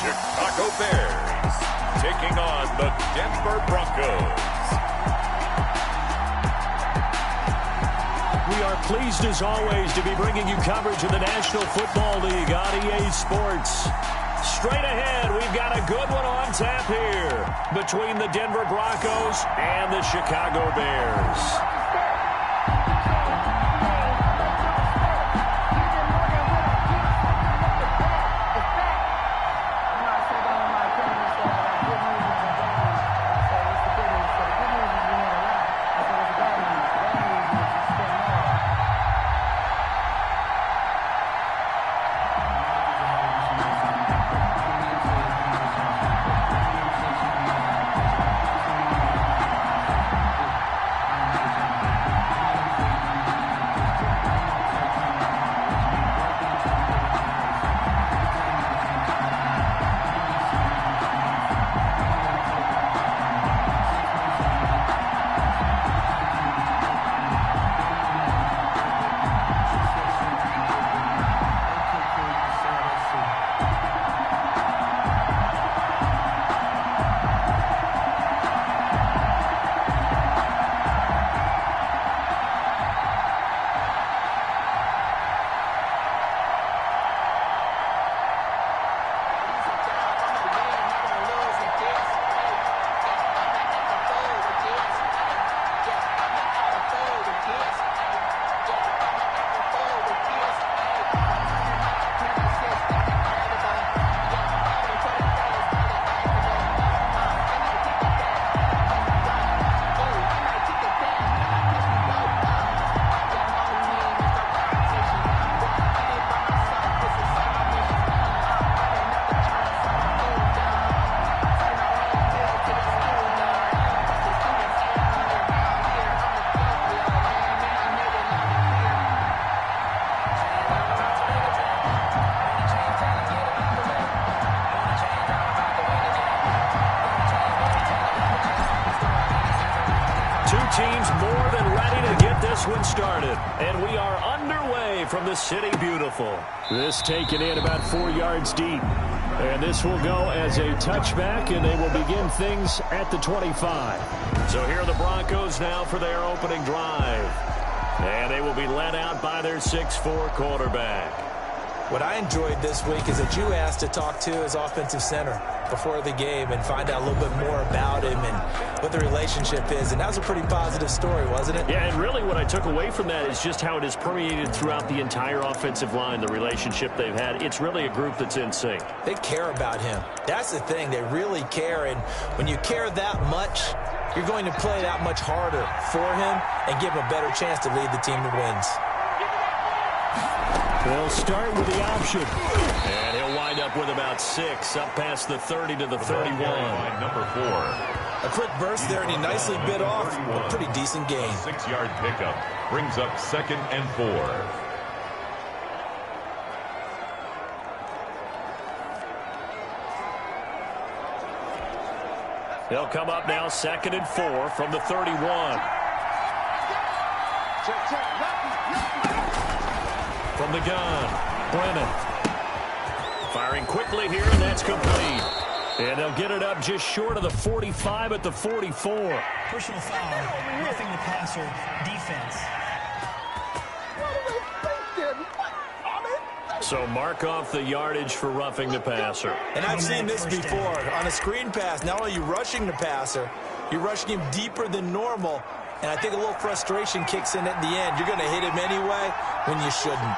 Chicago Bears taking on the Denver Broncos. We are pleased as always to be bringing you coverage of the National Football League on EA Sports. Straight ahead, we've got a good one on tap here between the Denver Broncos and the Chicago Bears. Teams more than ready to get this one started. And we are underway from the City Beautiful. This taken in about 4 yards deep. And this will go as a touchback, and they will begin things at the 25. So here are the Broncos now for their opening drive. And they will be led out by their 6'4" quarterback. What I enjoyed this week is that you asked to talk to his offensive center before the game and find out a little bit more about him and what the relationship is. And that was a pretty positive story, wasn't it? Yeah, and really what I took away from that is just how it has permeated throughout the entire offensive line, the relationship they've had. It's really a group that's in sync. They care about him. That's the thing. They really care. And when you care that much, you're going to play that much harder for him and give him a better chance to lead the team to wins. They'll start with the option. And he'll wind up with about 6, up past the 30 to the 31. Number 4. A quick burst there, and he nicely bit off a pretty decent gain. 6-yard pickup brings up 2nd and 4. They'll come up now 2nd and 4 from the 31. From the gun, Brennan. Firing quickly here, and that's complete. And they'll get it up just short of the 45 at the 44. Personal foul, roughing the passer, defense. So mark off the yardage for roughing the passer. And I've seen this before. On a screen pass, not only are you rushing the passer, you're rushing him deeper than normal. And I think a little frustration kicks in at the end. You're going to hit him anyway when you shouldn't.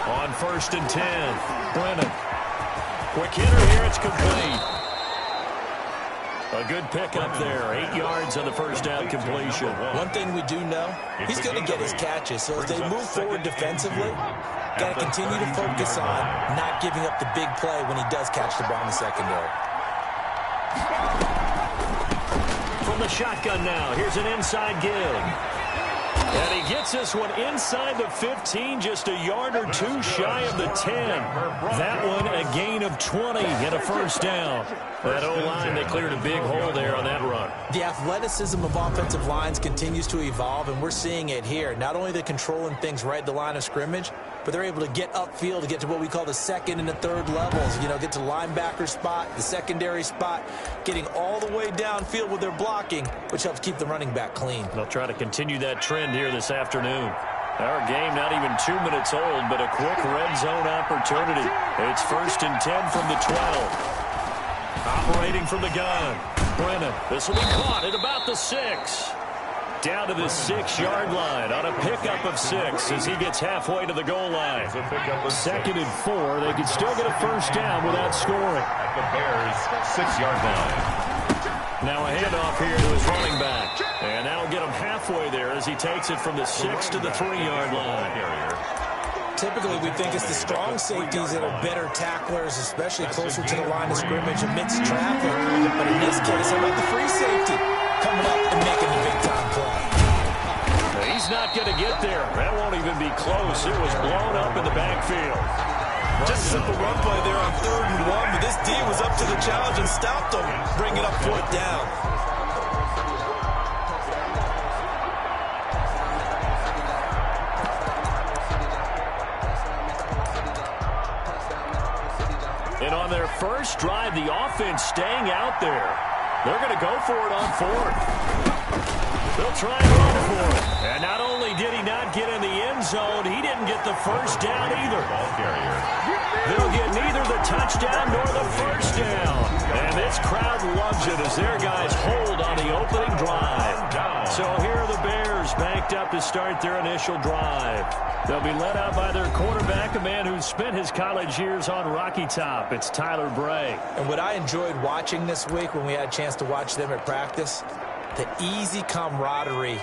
On 1st and 10, Brennan. Quick hitter here, it's complete. A good pickup there, 8 yards on the first down completion. One thing we do know, he's going to get his catches. So as they move forward defensively, got to continue to focus on not giving up the big play when he does catch the ball in the secondary. From the shotgun now, here's an inside give. And he gets this one inside the 15, just a yard or two shy of the 10. That one a gain of 20 and a first down. That O-line, they cleared a big hole there on that run. The athleticism of offensive lines continues to evolve, and we're seeing it here. Not only the controlling things right at the line of scrimmage, but but they're able to get upfield to get to what we call the second and the third levels. You know, get to linebacker spot, the secondary spot, getting all the way downfield with their blocking, which helps keep the running back clean. They'll try to continue that trend here this afternoon. Our game not even 2 minutes old, but a quick red zone opportunity. It's 1st and 10 from the 12. Operating from the gun. Brennan, this will be caught at about the 6. Down to the 6-yard line on a pickup of 6 as he gets halfway to the goal line. 2nd and 4. They can still get a first down without scoring. At the Bears' 6-yard line. Now a handoff here to his running back. And that'll get him halfway there as he takes it from the 6 to the 3-yard line. Typically, we think it's the strong safeties that are better tacklers, especially closer to the line of scrimmage amidst traffic. But in this case, how about the free safety coming up and making the big-time play? He's not going to get there. That won't even be close. It was blown up in the backfield. Just a simple run play there on 3rd and 1, but this D was up to the challenge and stopped him, bringing up 4th down. And on their first drive, the offense staying out there. They're going to go for it on 4th. They'll try and run for it. And not only did he not get in the end zone, he didn't get the first down either. They'll get neither the touchdown nor the first down. And this crowd loves it as their guys hold on the opening drive. So here are the Bears banked up to start their initial drive. They'll be led out by their quarterback, a man who's spent his college years on Rocky Top. It's Tyler Bray. And what I enjoyed watching this week when we had a chance to watch them at practice, the easy camaraderie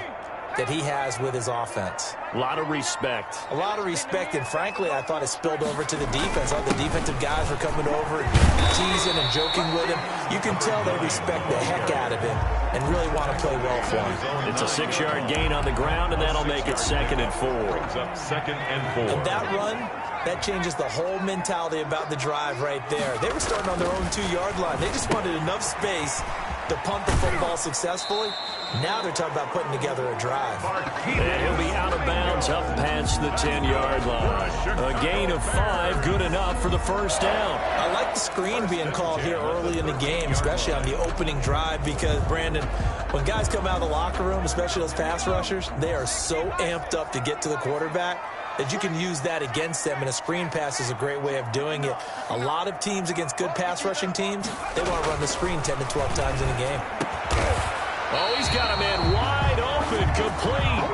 that he has with his offense. A lot of respect. A lot of respect, and frankly, I thought it spilled over to the defense. All the defensive guys were coming over and teasing and joking with him. You can tell they respect the heck out of him and really want to play well for him. It's a 6-yard gain on the ground, and that'll make it 2nd and 4. Second and 4. And that run, that changes the whole mentality about the drive right there. They were starting on their own 2-yard line. They just wanted enough space to punt the football successfully. Now they're talking about putting together a drive. And he'll be out of bounds up past the 10-yard line. A gain of 5, good enough for the first down. I like the screen being called here early in the game, especially on the opening drive, because, Brandon, when guys come out of the locker room, especially those pass rushers, they are so amped up to get to the quarterback that you can use that against them, and a screen pass is a great way of doing it. A lot of teams against good pass rushing teams, they want to run the screen 10 to 12 times in a game. Oh, he's got a man wide open, complete.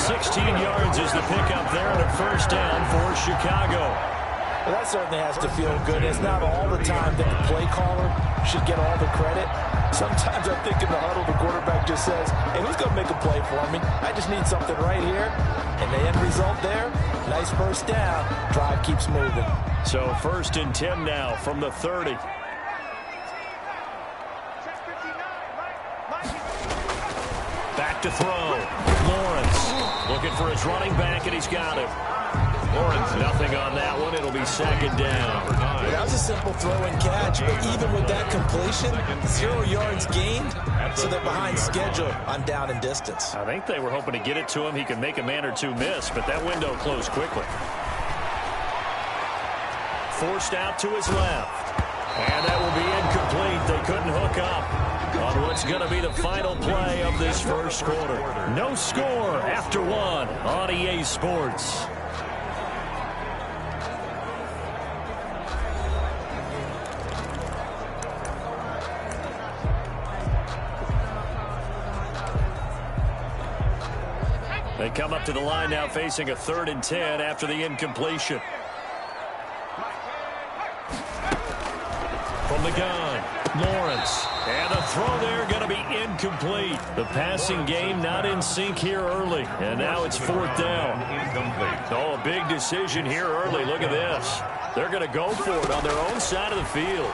16 yards is the pickup there, and a first down for Chicago. Well, that certainly has to feel good. It's not all the time that the play caller should get all the credit. Sometimes I think in the huddle, the quarterback just says, hey, who's going to make a play for me? I just need something right here. And the end result there, nice first down. Drive keeps moving. So 1st and 10 now from the 30. Back to throw. Lawrence looking for his running back, and he's got it. Lawrence, nothing on that one. It'll be 2nd down. That was a simple throw and catch, but even with that completion, 0 yards gained, so they're behind schedule on down and distance. I think they were hoping to get it to him. He could make a man or two miss, but that window closed quickly. Forced out to his left. And that will be incomplete. They couldn't hook up on what's going to be the final play of this first quarter. No score after 1 on EA Sports. They come up to the line now facing a 3rd and 10 after the incompletion. From the gun, Lawrence. And the throw there going to be incomplete. The passing game not in sync here early. And now it's 4th down. Oh, a big decision here early. Look at this. They're going to go for it on their own side of the field.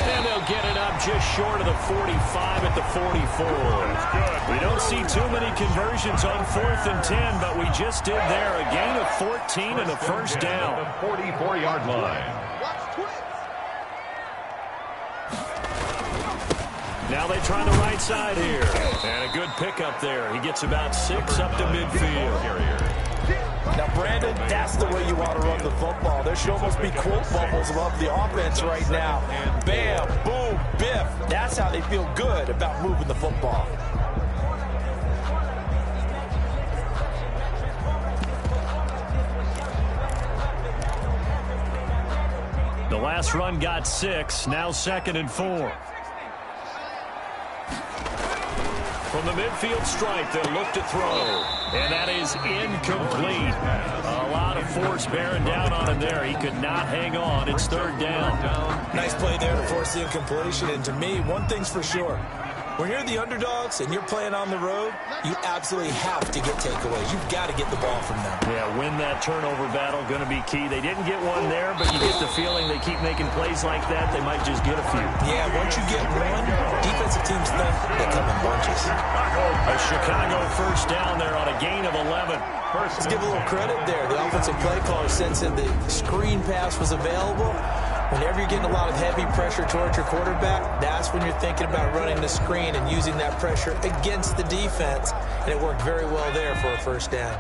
And they'll get it up just short of the 45 at the 44. We don't see too many conversions on 4th and 10, but we just did there. A gain of 14 and a first down. The 44-yard line. Now they try the right side here. And a good pickup there. He gets about 6 up to midfield. Now, Brandon, that's the way you want to run the football. There should almost be quote bubbles above the offense right now. Bam, boom, biff. That's how they feel good about moving the football. The last run got 6. Now 2nd and 4. From the midfield stripe, they'll look to throw. And that is incomplete. A lot of force bearing down on him there. He could not hang on. It's 3rd down. Nice play there to force the incompletion. And to me, one thing's for sure. When you're the underdogs and you're playing on the road, you absolutely have to get takeaways. You've got to get the ball from them. Yeah, win that turnover battle, going to be key. They didn't get one there, but you get the feeling they keep making plays like that, they might just get a few. Yeah, once you get one, defensive teams think they come in bunches. A Chicago 1st down there on a gain of 11. Let's give a little credit there. The offensive play caller sensing the screen pass was available. Whenever you're getting a lot of heavy pressure towards your quarterback, that's when you're thinking about running the screen and using that pressure against the defense. And it worked very well there for a 1st down.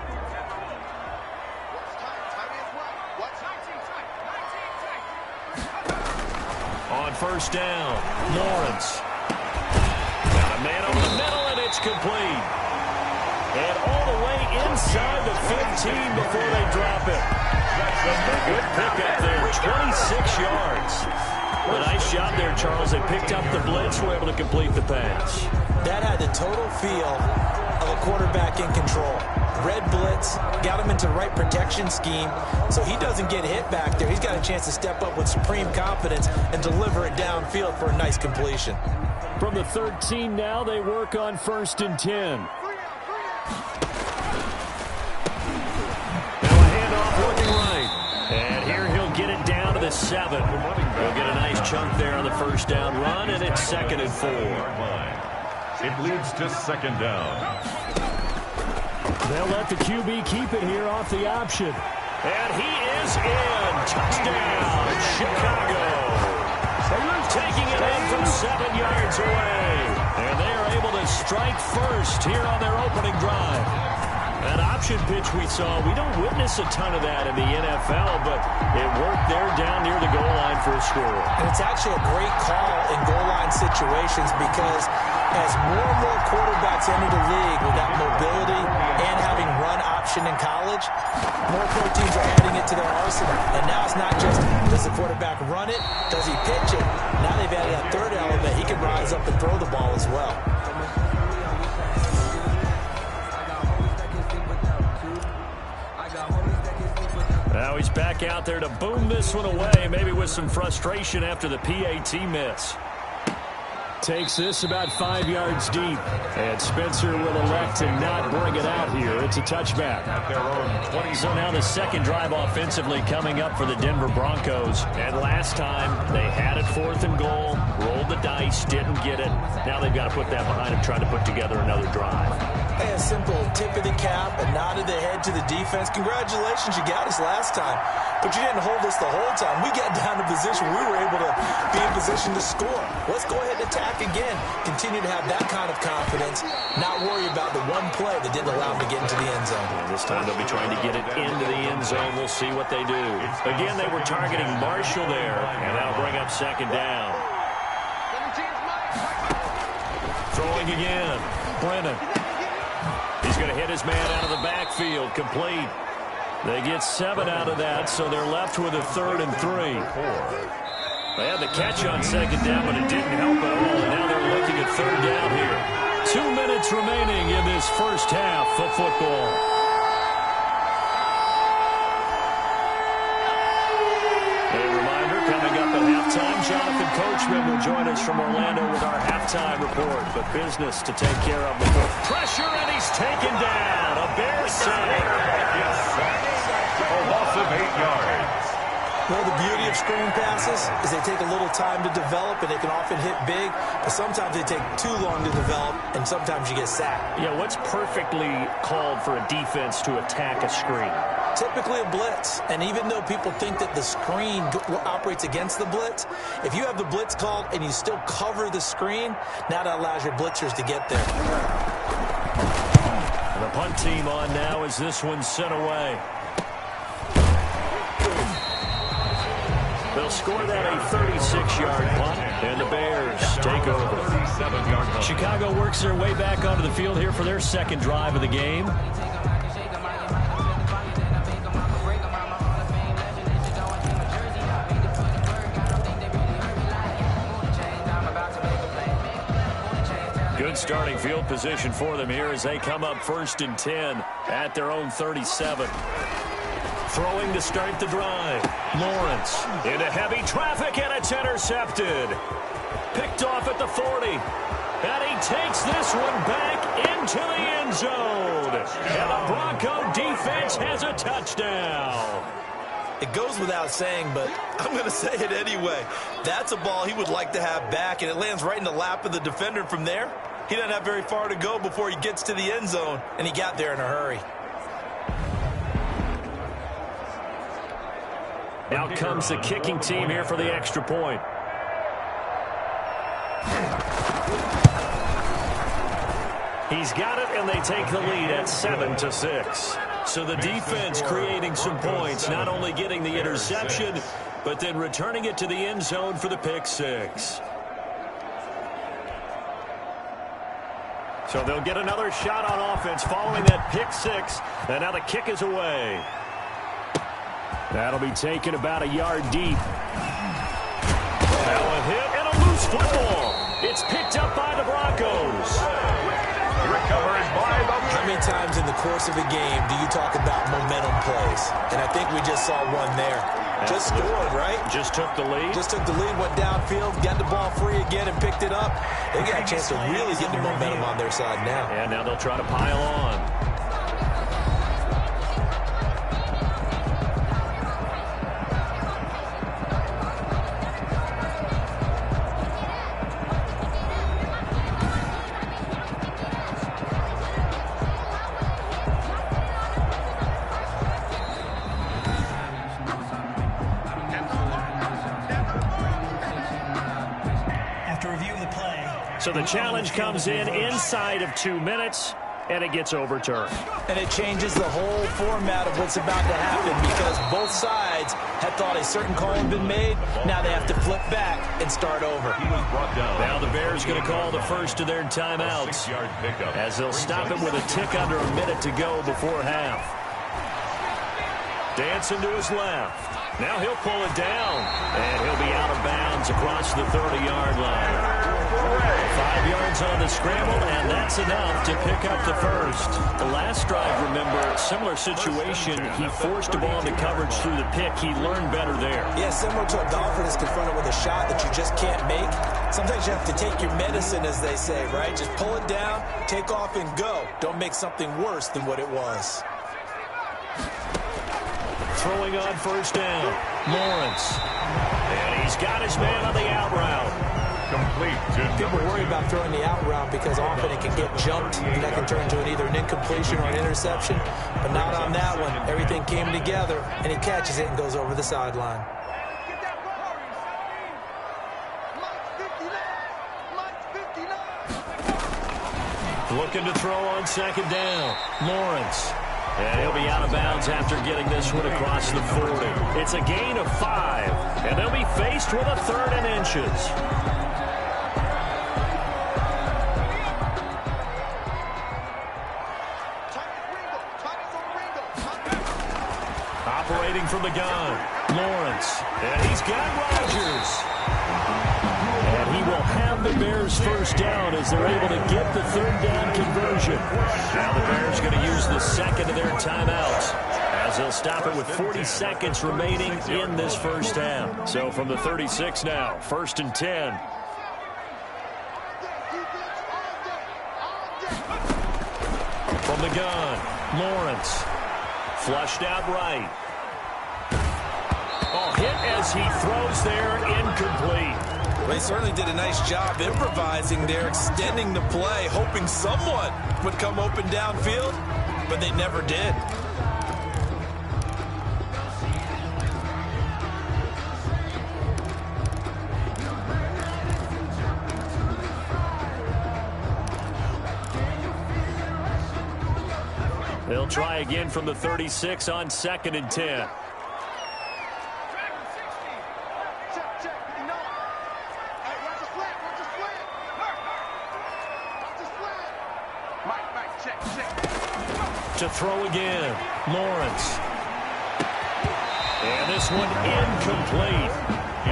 On 1st down, Lawrence. Got a man over the middle, and it's complete. And all the way inside the 15 before they drop it. Good pickup there, 26 yards. A nice job there, Charles. They picked up the blitz, were able to complete the pass. That had the total feel of a quarterback in control. Red blitz, got him into the right protection scheme, so he doesn't get hit back there. He's got a chance to step up with supreme confidence and deliver it downfield for a nice completion. From the 13 now, they work on 1st and 10. Looking right. And here he'll get it down to the 7. He'll get a nice chunk there on the 1st down run, and it's 2nd and 4. It leads to 2nd down. They'll let the QB keep it here off the option. And he is in. Touchdown, Chicago. Taking it in from 7 yards away. And they are able to strike first here on their opening drive. That option pitch we saw, we don't witness a ton of that in the NFL, but it worked there down near the goal line for a score. And it's actually a great call in goal line situations because as more and more quarterbacks enter the league with that mobility and having run option in college, more pro teams are adding it to their arsenal. And now it's not just, does the quarterback run it? Does he pitch it? Now they've added that 3rd element. He can rise up and throw the ball as well. Now he's back out there to boom this one away, maybe with some frustration after the PAT miss. Takes this about 5 yards deep. And Spencer will elect to not bring it out here. It's a touchback. So now the 2nd drive offensively coming up for the Denver Broncos. And last time they had it 4th and goal, rolled the dice, didn't get it. Now they've got to put that behind them, trying to put together another drive. Hey, a simple tip of the cap, a nod of the head to the defense. Congratulations, you got us last time. But you didn't hold us the whole time. We got down to position. We were able to be in position to score. Let's go ahead and attack again. Continue to have that kind of confidence. Not worry about the one play that didn't allow them to get into the end zone. And this time they'll be trying to get it into the end zone. We'll see what they do. Again, they were targeting Marshall there, and that'll bring up 2nd down. Throwing again. Brennan. He's going to hit his man out of the backfield. Complete. They get 7 out of that, so they're left with a 3rd and 3. They had the catch on 2nd down, but it didn't help at all. And now they're looking at 3rd down here. 2 minutes remaining in this 1st half of football. A reminder, coming up at halftime, Jonathan Coachman will join us from Orlando with our halftime report. But business to take care of before pressure, and he's taken down. A Bear sack. A loss of 8 yards. Well, the beauty of screen passes is they take a little time to develop, and they can often hit big, but sometimes they take too long to develop, and sometimes you get sacked. Yeah, what's perfectly called for a defense to attack a screen? typically a blitz. And even though people think that the screen operates against the blitz, if you have the blitz called and you still cover the screen, now that allows your blitzers to get there. The punt team on now as this one's sent away. They'll score that a 36-yard punt, and the Bears take over. Chicago works their way back onto the field here for their second drive of the game. Good starting field position for them here as they come up 1st and 10 at their own 37. Throwing to start the drive. Lawrence into heavy traffic, and it's intercepted. Picked off at the 40. And he takes this one back into the end zone. And the Bronco defense has a touchdown. It goes without saying, but I'm going to say it anyway. That's a ball he would like to have back, and it lands right in the lap of the defender from there. He doesn't have very far to go before he gets to the end zone, and he got there in a hurry. Out comes the kicking team here for the extra point. He's got it, and they take the lead at 7-6. So the defense creating some points, not only getting the interception, but then returning it to the end zone for the pick six. So they'll get another shot on offense following that pick six, and now the kick is away. That'll be taken about a yard deep. Now a hit and a loose football. It's picked up by the Broncos. Recovered by the... How many times in the course of a game do you talk about momentum plays? And I think we just saw one there. Just scored, right? Just took the lead. Just took the lead, went downfield, got the ball free again, and picked it up. They got a chance to really get the momentum on their side now. And now they'll try to pile on. So the challenge comes in inside of 2 minutes, and it gets overturned. And it changes the whole format of what's about to happen because both sides had thought a certain call had been made. Now they have to flip back and start over. Now the Bears going to call the first of their timeouts as they'll stop it with a tick under a minute to go before half. Dancing to his left. Now he'll pull it down, and he'll be out of bounds across the 30-yard line. 5 yards on the scramble, and that's enough to pick up the first. The last drive, remember, similar situation. He forced a ball into coverage through the pick. He learned better there. Yeah, similar to a golfer that's confronted with a shot that you just can't make. Sometimes you have to take your medicine, as they say, right? Just pull it down, take off, and go. Don't make something worse than what it was. Throwing on first down, Lawrence. And he's got his man on the out route. Complete. People worry about throwing the out route because often it can get jumped, and that can turn into either an incompletion or an interception. But not on that one. Everything came together, and he catches it and goes over the sideline. Looking to throw on second down, Lawrence. And he'll be out of bounds after getting this one across the 40. It's a gain of 5, and they'll be faced with a 3rd and inches. Operating from the gun, Lawrence. And he's got Rodgers. And he will have the Bears first down as they're able to get the 3rd down conversion. Now the Bears going to use the second of their timeouts as they'll stop it with 40 seconds remaining in this first half. So from the 36 now, 1st and 10. From the gun, Lawrence. Flushed out right. Oh, hit as he throws there, incomplete. They certainly did a nice job improvising there, extending the play, hoping someone would come open downfield, but they never did. They'll try again from the 36 on 2nd and 10. To throw again, Lawrence. And this one incomplete.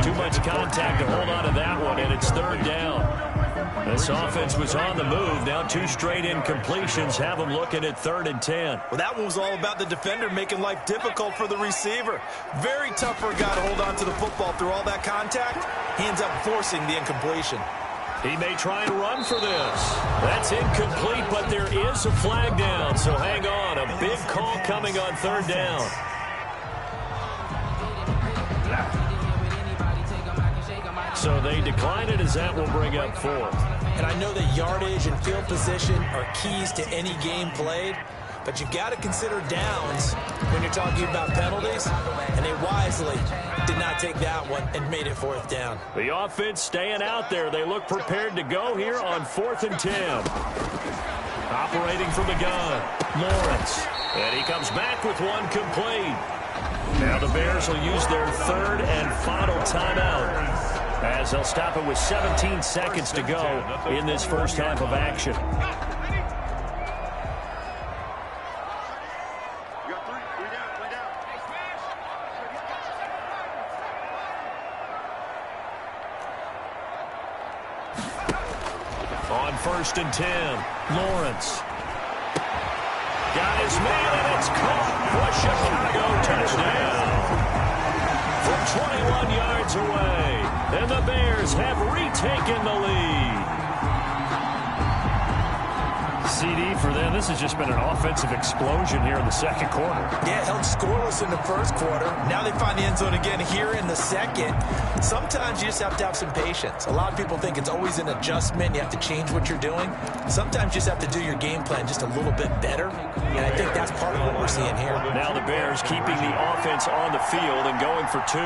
Too much contact to hold on to that one, and it's 3rd down. This offense was on the move. Now 2 straight incompletions have them looking at 3rd and 10. Well, that one was all about the defender making life difficult for the receiver. Very tough for a guy to hold on to the football through all that contact. He ends up forcing the incompletion. He may try and run for this. That's incomplete, but there is a flag down, so hang on. A big call coming on 3rd down. So they decline it as that will bring up 4th. And I know that yardage and field position are keys to any game played, but you've got to consider downs when you're talking about penalties, and they wisely did not take that one and made it 4th down. The offense staying out there. They look prepared to go here on 4th and 10. Operating from the gun, Lawrence. And he comes back with one complete. Now the Bears will use their 3rd and final timeout, as they'll stop it with 17 seconds to go in this first half of action. On 1st and 10, Lawrence. Got his man, and it's caught for a Chicago touchdown. From 21 yards away, and the Bears have retaken the lead. CD for them. This has just been an offensive explosion here in the 2nd quarter. Yeah, held scoreless in the 1st quarter. Now they find the end zone again here in the 2nd. Sometimes you just have to have some patience. A lot of people think it's always an adjustment. You have to change what you're doing. Sometimes you just have to do your game plan just a little bit better. And I think that's part of what we're seeing here. Now the Bears keeping the offense on the field and going for 2.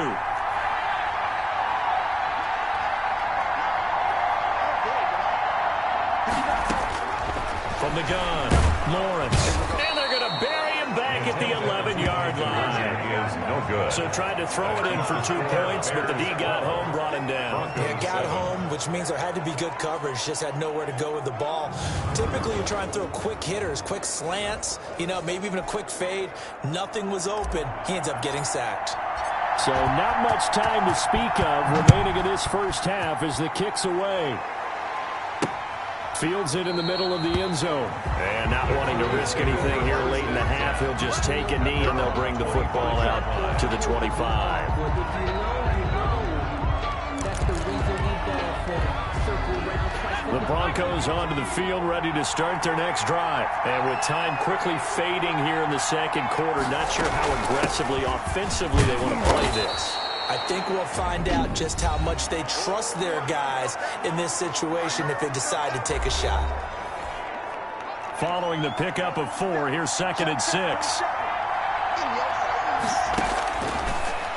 From the gun, Lawrence. And they're going to bury him back at the 11-yard line. No good. So tried to throw it in for 2 points, but the D got home, brought him down. Yeah, got home, which means there had to be good coverage. Just had nowhere to go with the ball. Typically, you try and throw quick hitters, quick slants, maybe even a quick fade. Nothing was open. He ends up getting sacked. So not much time to speak of remaining in this first half as the kick's away. Fields it in the middle of the end zone. And not wanting to risk anything here late in the half, he'll just take a knee and they'll bring the football out to the 25. The Broncos onto the field, ready to start their next drive. And with time quickly fading here in the 2nd quarter, not sure how aggressively, offensively they want to play this. I think we'll find out just how much they trust their guys in this situation if they decide to take a shot. Following the pickup of 4, here's 2nd and 6.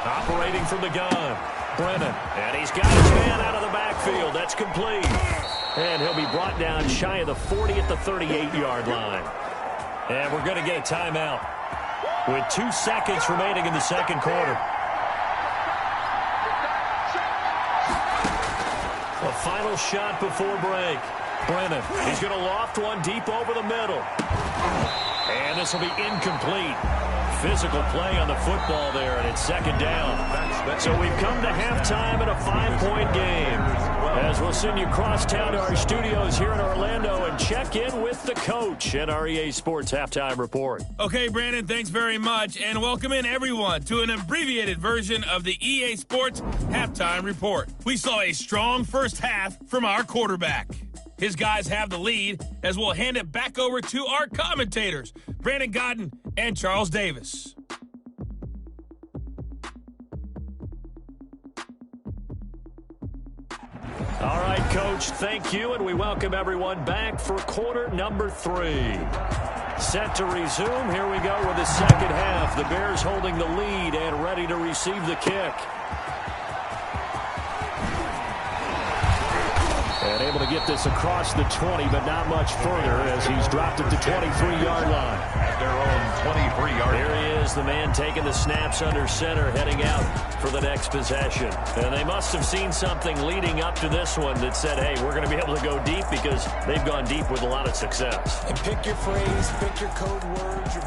Operating from the gun, Brennan. And he's got his man out of the backfield. That's complete. And he'll be brought down shy of the 40 at the 38-yard line. And we're going to get a timeout with 2 seconds remaining in the 2nd quarter. A final shot before break. Brennan, he's going to loft one deep over the middle. And this will be incomplete. Physical play on the football there, and it's 2nd down. So we've come to halftime in a 5-point game. As we'll send you across town to our studios here in Orlando and check in with the coach at our EA Sports Halftime Report. Okay, Brandon, thanks very much, and welcome in everyone to an abbreviated version of the EA Sports Halftime Report. We saw a strong first half from our quarterback. His guys have the lead as we'll hand it back over to our commentators, Brandon Godden and Charles Davis. All right, Coach, thank you, and we welcome everyone back for quarter number 3. Set to resume. Here we go with the 2nd half. The Bears holding the lead and ready to receive the kick. And Able to get this across the 20, but not much further as he's dropped it to 23-yard line. At their own 23-yard line. Here he is, the man taking the snaps under center, heading out for the next possession. And they must have seen something leading up to this one that said, hey, we're going to be able to go deep because they've gone deep with a lot of success. And pick your phrase, pick your code words.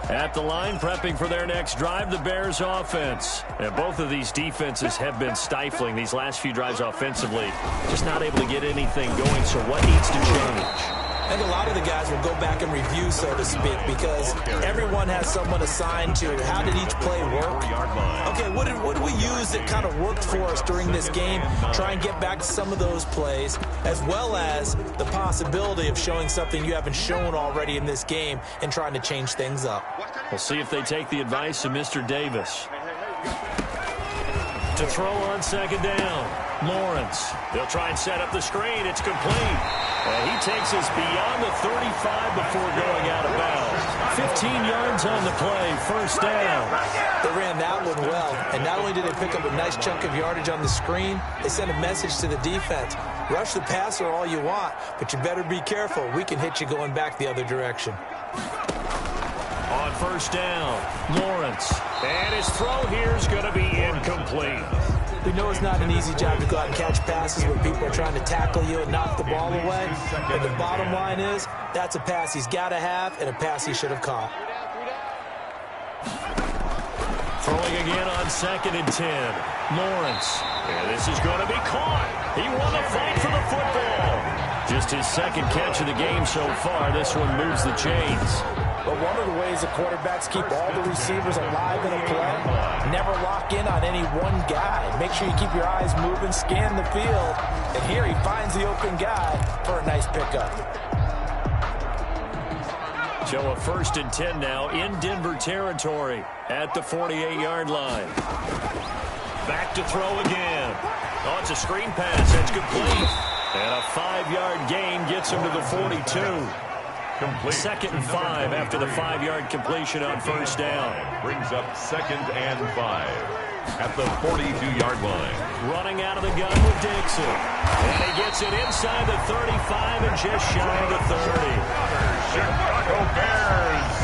At the line, prepping for their next drive, the Bears offense. And both of these defenses have been stifling these last few drives offensively. Just not able to get anything going, so what needs to change? I think a lot of the guys will go back and review, so to speak, because everyone has someone assigned to how did each play work. Okay, what did we use that kind of worked for us during this game? Try and get back to some of those plays, as well as the possibility of showing something you haven't shown already in this game and trying to change things up. We'll see if they take the advice of Mr. Davis. To throw on second down. Lawrence. They'll try and set up the screen. It's complete. And he takes us beyond the 35 before going out of bounds. 15 yards on the play, first down. They ran that one well, and not only did they pick up a nice chunk of yardage on the screen, they sent a message to the defense. Rush the passer all you want, but you better be careful. We can hit you going back the other direction. On first down, Lawrence. And his throw here is going to be incomplete. We know it's not an easy job to go out and catch passes when people are trying to tackle you and knock the ball away. But the bottom line is, that's a pass he's got to have and a pass he should have caught. Throwing again on 2nd and 10. Lawrence. And this is going to be caught. He won the fight for the football. Just his second catch of the game so far. This one moves the chains. But one of the ways the quarterbacks keep all the receivers alive in a play, never lock in on any one guy. Make sure you keep your eyes moving, scan the field. And here he finds the open guy for a nice pickup. So a 1st and 10 now in Denver territory at the 48-yard line. Back to throw again. Oh, it's a screen pass. That's complete. And a 5-yard gain gets him to the 42. Complete. 2nd and 5 after the 5-yard completion on first down. Brings up 2nd and 5 at the 42-yard line. Running out of the gun with Dixon. And he gets it inside the 35 and just shy of the 30. Chicago Bears.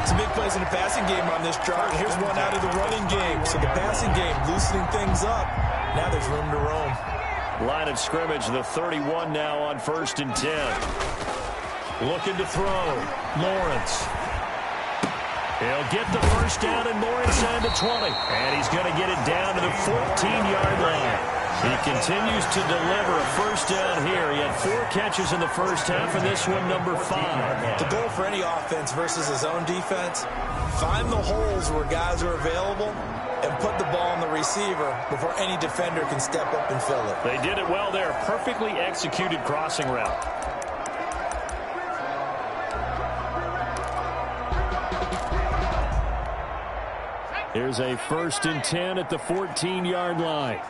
Some big plays in the passing game on this drive. Here's one out of the running game. So the passing game loosening things up. Now there's room to roam. Line of scrimmage, the 31 now on 1st and 10. Looking to throw. Lawrence. He'll get the first down and more inside the 20. And he's going to get it down to the 14-yard line. He continues to deliver a first down here. He had 4 catches in the first half, and this one number 5. The goal for any offense versus his own defense, find the holes where guys are available and put the ball on the receiver before any defender can step up and fill it. They did it well there. Perfectly executed crossing route. Here's a 1st and 10 at the 14-yard line.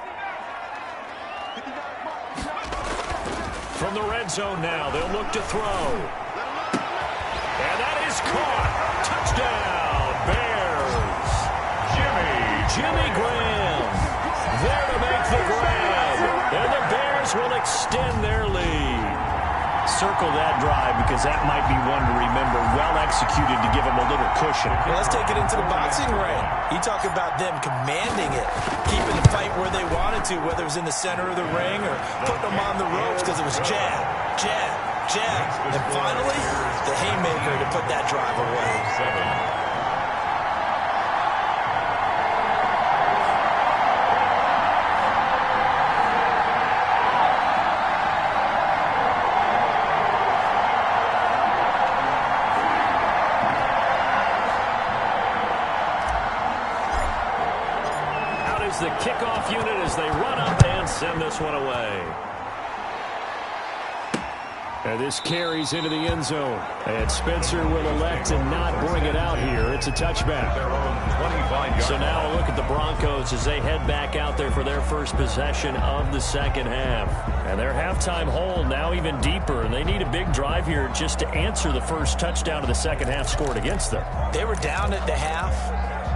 From the red zone now, they'll look to throw. And that is caught. Touchdown, Bears. Jimmy Graham there to make the grab. And the Bears will extend their lead. Circle that drive because that might be one to remember. Well executed to give them a little cushion. Well, let's take it into the boxing ring. You talk about them commanding it, keeping the fight where they wanted to, whether it was in the center of the ring or putting them on the ropes because it was jab, jab, jab. And finally, the haymaker to put that drive away. The kickoff unit as they run up and send this one away. And this carries into the end zone. And Spencer will elect to not bring it out here. It's a touchback. So now a look at the Broncos as they head back out there for their first possession of the second half. And their halftime hole now even deeper. And they need a big drive here just to answer the first touchdown of the second half scored against them. They were down at the half.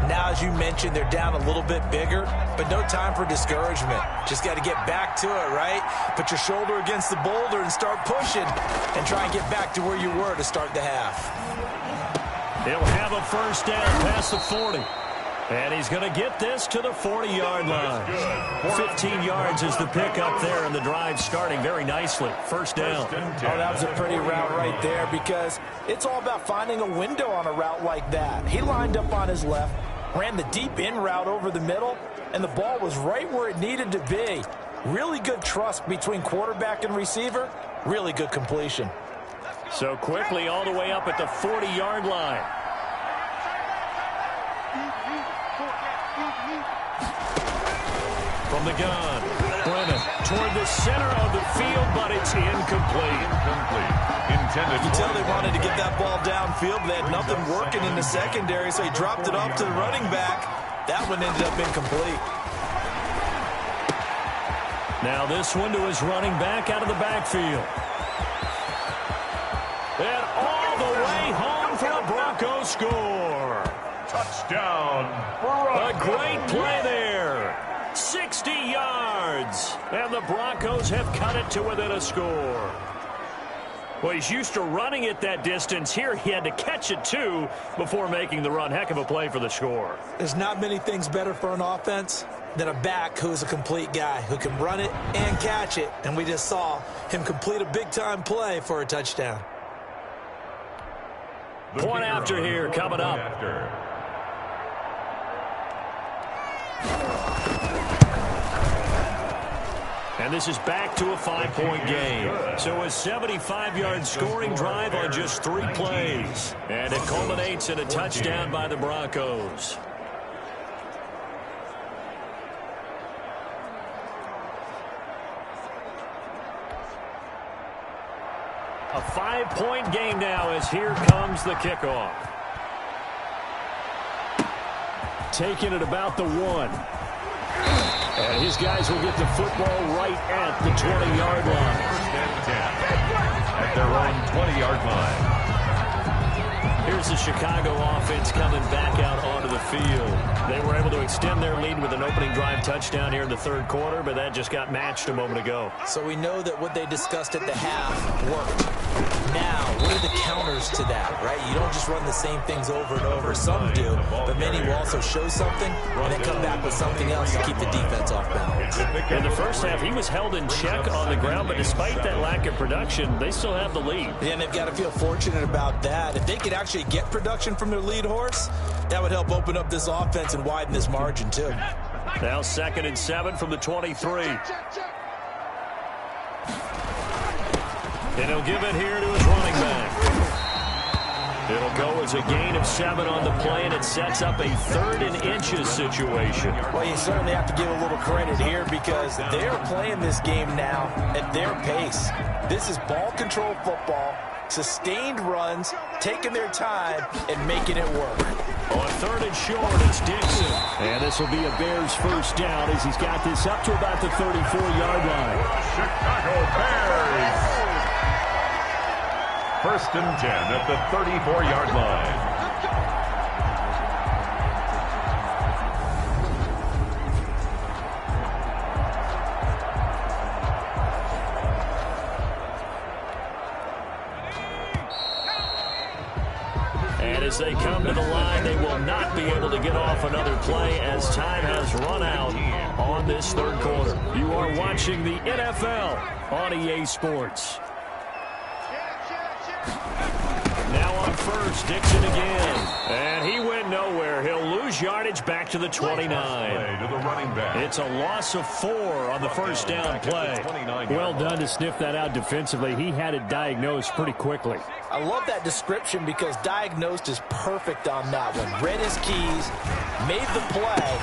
Now, as you mentioned, they're down a little bit bigger. but no time for discouragement. Just got to get back to it, right? Put your shoulder against the boulder and start pushing and try and get back to where you were to start the half. He'll have a first down past the 40. And he's going to get this to the 40-yard line. 15 yards is the pickup there, and the drive starting very nicely. First down. Oh, that was a pretty route right there because it's all about finding a window on a route like that. He lined up on his left, ran the deep in route over the middle, and the ball was right where it needed to be. Really good trust between quarterback and receiver. Really good completion. So quickly all the way up at the 40-yard line. From the gun, Brennan toward the center of the field, but it's incomplete. Intended. You can tell they wanted to get that ball downfield, but they had nothing working in the secondary, so he dropped it off to the running back. That one ended up incomplete. Now this one to his running back out of the backfield. And all the way home for a Broncos score. Touchdown, A Broncos. great play there. 60 yards. And the Broncos have cut it to within a score. Well, he's used to running it that distance. Here he had to catch it, too, before making the run. Heck of a play for the score. There's not many things better for an offense than a back who is a complete guy who can run it and catch it. And we just saw him complete a big-time play for a touchdown. Point after here coming up. And this is back to a 5-point game. So a 75-yard scoring drive on just 3 plays. And it culminates in a touchdown by the Broncos. A 5-point game now as here comes the kickoff. Taking it about the 1. And his guys will get the football right at the 20-yard line. At their own 20-yard line. Here's the Chicago offense coming back out onto the field. They were able to extend their lead with an opening drive touchdown here in the third quarter, but that just got matched a moment ago. So we know that what they discussed at the half worked. Now, what are the counters to that, right? You don't just run the same things over and over. Some do, but many will also show something and then come back with something else to keep the defense off balance. In the first half, he was held in check on the ground, but despite that lack of production, they still have the lead. Yeah, and they've got to feel fortunate about that. If they could actually get production from their lead horse, that would help open up this offense and widen this margin, too. Now 2nd and 7 from the 23. And he'll give it here to his running back. It'll go as a gain of 7 on the play, and it sets up a 3rd and inches situation. Well, you certainly have to give a little credit here because they're playing this game now at their pace. This is ball control football, sustained runs, taking their time, and making it work. On 3rd and short, it's Dixon. And this will be a Bears first down as he's got this up to about the 34-yard line. Chicago Bears. 1st and 10 at the 34-yard line. And as they come to the line, they will not be able to get off another play as time has run out on this 3rd quarter. You are watching the NFL on EA Sports. Now on 1st, Dixon again. And he went nowhere. He'll lose yardage back to the 29. It's a loss of 4 on the first down play. Well done to sniff that out defensively. He had it diagnosed pretty quickly. I love that description because diagnosed is perfect on that one. Read his keys, made the play,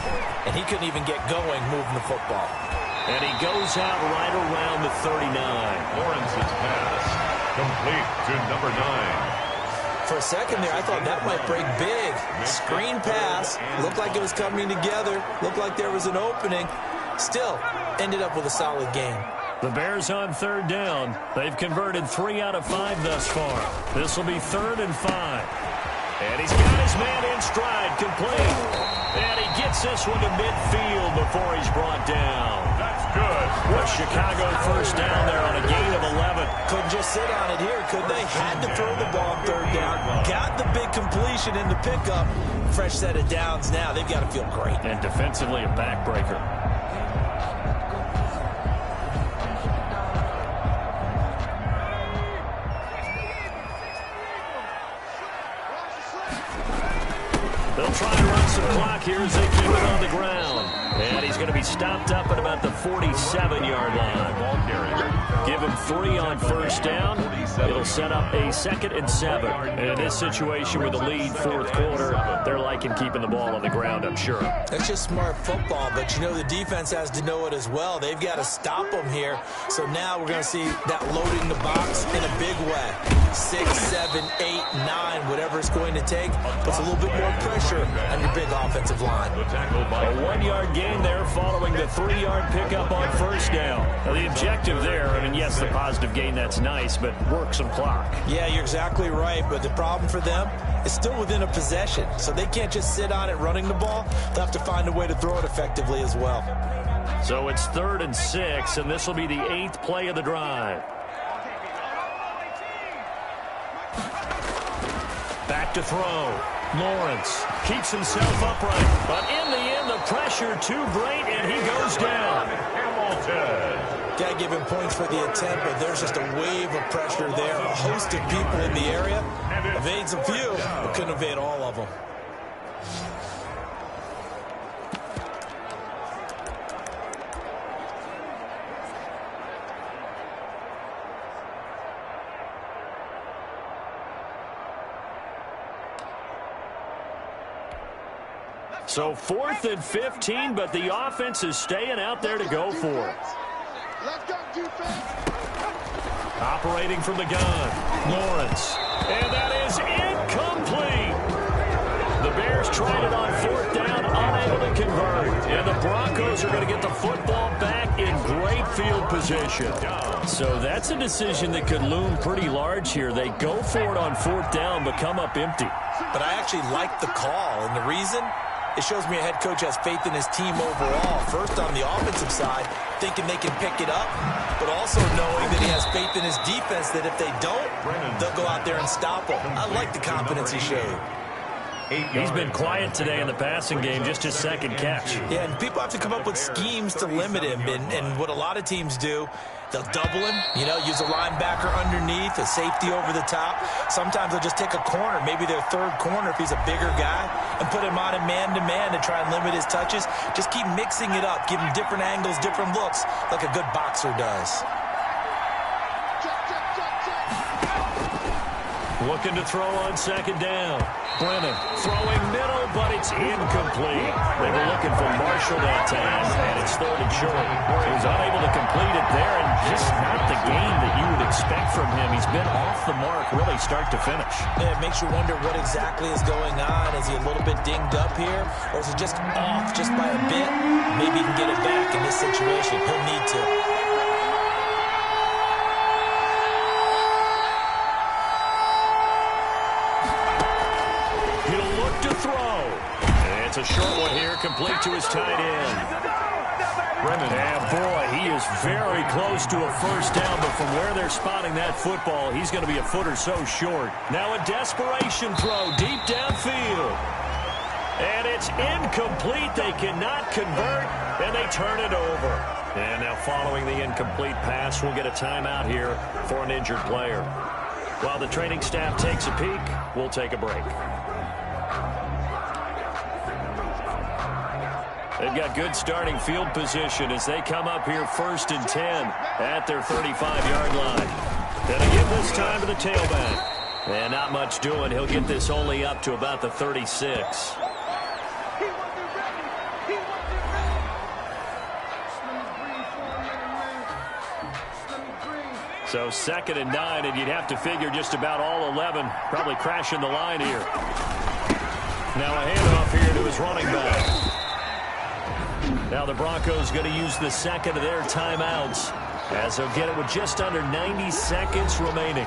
and he couldn't even get going moving the football. And he goes out right around the 39. Lawrence's pass complete to number 9. For a second there, I thought that might break big. Screen pass, looked like it was coming together, looked like there was an opening. Still, ended up with a solid game. The Bears on 3rd down. They've converted 3 out of 5 thus far. This will be 3rd and 5. And he's got his man in stride, complete. And he gets this one to midfield before he's brought down. That's good. A Chicago first down there on a gain of 11. Couldn't just sit on it here, could they? Had to throw the ball on third down. Got the big completion in the pickup. Fresh set of downs now. They've got to feel great. And defensively, a backbreaker. They'll try and run some clock here as they keep it on the ground. And he's going to be stopped up at about the 47-yard line. Give him 3 on first down. It'll set up a 2nd and 7. And in this situation with the lead fourth quarter, they're liking keeping the ball on the ground, I'm sure. That's just smart football, but you know the defense has to know it as well. They've got to stop them here. So now we're going to see that loading the box in a big way. 6, 7, 8, 9, whatever it's going to take, puts a little bit more pressure on your big offensive line. A 1-yard gain there following the 3-yard pickup on first down. Now the objective there, I mean, yes, the positive gain, that's nice, but work some clock. Yeah, you're exactly right, but the problem for them is still within a possession, so they can't just sit on it running the ball. They'll have to find a way to throw it effectively as well. So it's 3rd and 6, and this will be the 8th play of the drive. Back to throw. Lawrence keeps himself upright, but in the end, the pressure too great, and he goes down. Got to give him points for the attempt, but there's just a wave of pressure there. A host of people in the area. Evades a few, but couldn't evade all of them. So 4th and 15, but the offense is staying out there to go for it. Let's go, defense. Operating from the gun, Lawrence. And that is incomplete. The Bears tried it on 4th down, unable to convert. And the Broncos are going to get the football back in great field position. So that's a decision that could loom pretty large here. They go for it on 4th down, but come up empty. But I actually like the call, and the reason? It shows me a head coach has faith in his team overall. First, on the offensive side, thinking they can pick it up, but also knowing that he has faith in his defense that if they don't, they'll go out there and stop them. I like the confidence he showed. He's been quiet today in the passing game, just his 2nd catch. Yeah, and people have to come up with schemes to limit him, and what a lot of teams do, they'll double him, you know, use a linebacker underneath, a safety over the top. Sometimes they'll just take a corner, maybe their 3rd corner if he's a bigger guy, and put him on a man-to-man to try and limit his touches. Just keep mixing it up, give him different angles, different looks, like a good boxer does. Looking to throw on 2nd down. Brennan throwing middle, but it's incomplete. They were looking for Marshall that time, and it's 3rd and short. He was unable to complete it there, and just not the game that you would expect from him. He's been off the mark really start to finish. Yeah, it makes you wonder what exactly is going on. Is he a little bit dinged up here, or is he just off just by a bit? Maybe he can get it back in this situation. He'll need to. It's a short one here, complete to his tight end. And boy, he is very close to a first down, but from where they're spotting that football, he's going to be a foot or so short. Now a desperation throw deep downfield. And it's incomplete. They cannot convert, and they turn it over. And now following the incomplete pass, we'll get a timeout here for an injured player. While the training staff takes a peek, we'll take a break. They've got good starting field position as they come up here 1st and 10 at their 35-yard line. They'll give this time to the tailback. And not much doing. He'll get this only up to about the 36. So 2nd and 9, and you'd have to figure just about all 11 probably crashing the line here. Now a handoff here to his running back. Now the Broncos going to use the 2nd of their timeouts as they'll get it with just under 90 seconds remaining.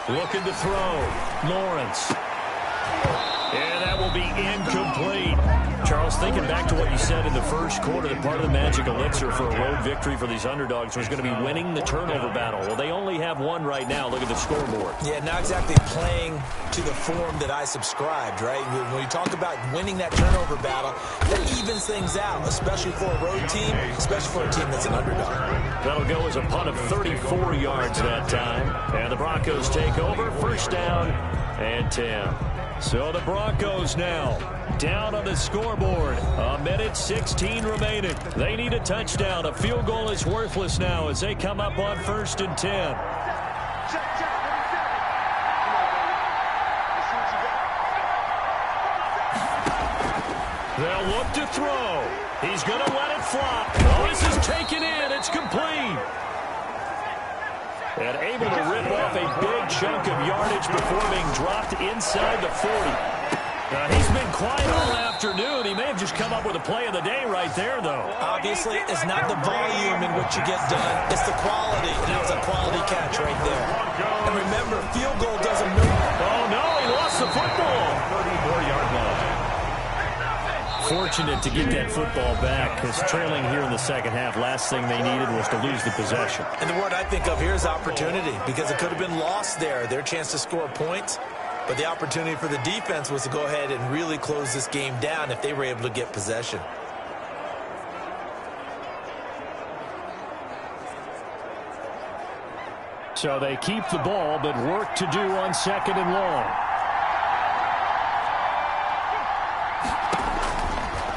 Looking to throw. Lawrence. And that will be incomplete. Charles, thinking back to what you said in the first quarter, that part of the magic elixir for a road victory for these underdogs was going to be winning the turnover battle. Well, they only have one right now. Look at the scoreboard. Yeah, not exactly playing to the form that I subscribed, right? When you talk about winning that turnover battle, that evens things out, especially for a road team, especially for a team that's an underdog. That'll go as a punt of 34 yards that time. And the Broncos take over. First down and 10. So the Broncos now down on the scoreboard. 1:16 remaining. They need a touchdown. A field goal is worthless now as they come up on 1st and 10. They'll look to throw. He's going to let it fly. Oh, this is taken in. It's complete. And able to rip off a big chunk of yardage before being dropped inside the 40. He's been quiet all afternoon. He may have just come up with a play of the day right there, though. Obviously, it's not the volume in which you get done. It's the quality. And that was a quality catch right there. And remember, field goal doesn't move. Oh, no, he lost the football. 34-yard line. Fortunate to get that football back, because trailing here in the second half, last thing they needed was to lose the possession. And the word I think of here is opportunity, because it could have been lost there, their chance to score points. But the opportunity for the defense was to go ahead and really close this game down if they were able to get possession. So they keep the ball, but work to do on 2nd and long.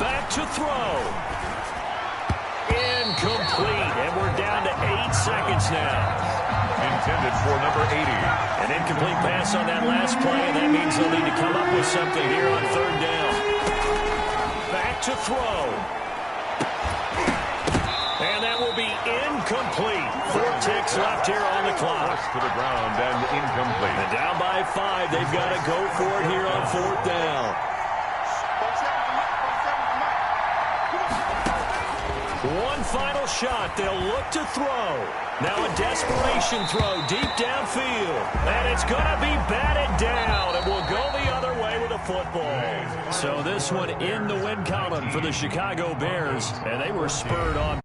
Back to throw. Incomplete. And we're down to 8 seconds now. Intended for number 80. An incomplete pass on that last play, and that means they'll need to come up with something here on 3rd down. Back to throw. And that will be incomplete. 4 ticks left here on the clock. To the ground and incomplete. And down by 5. They've got to go for it here on 4th down. One final shot. They'll look to throw. Now a desperation throw deep downfield. And it's going to be batted down. And will go the other way with a football. So this one in the win column for the Chicago Bears. And they were spurred on.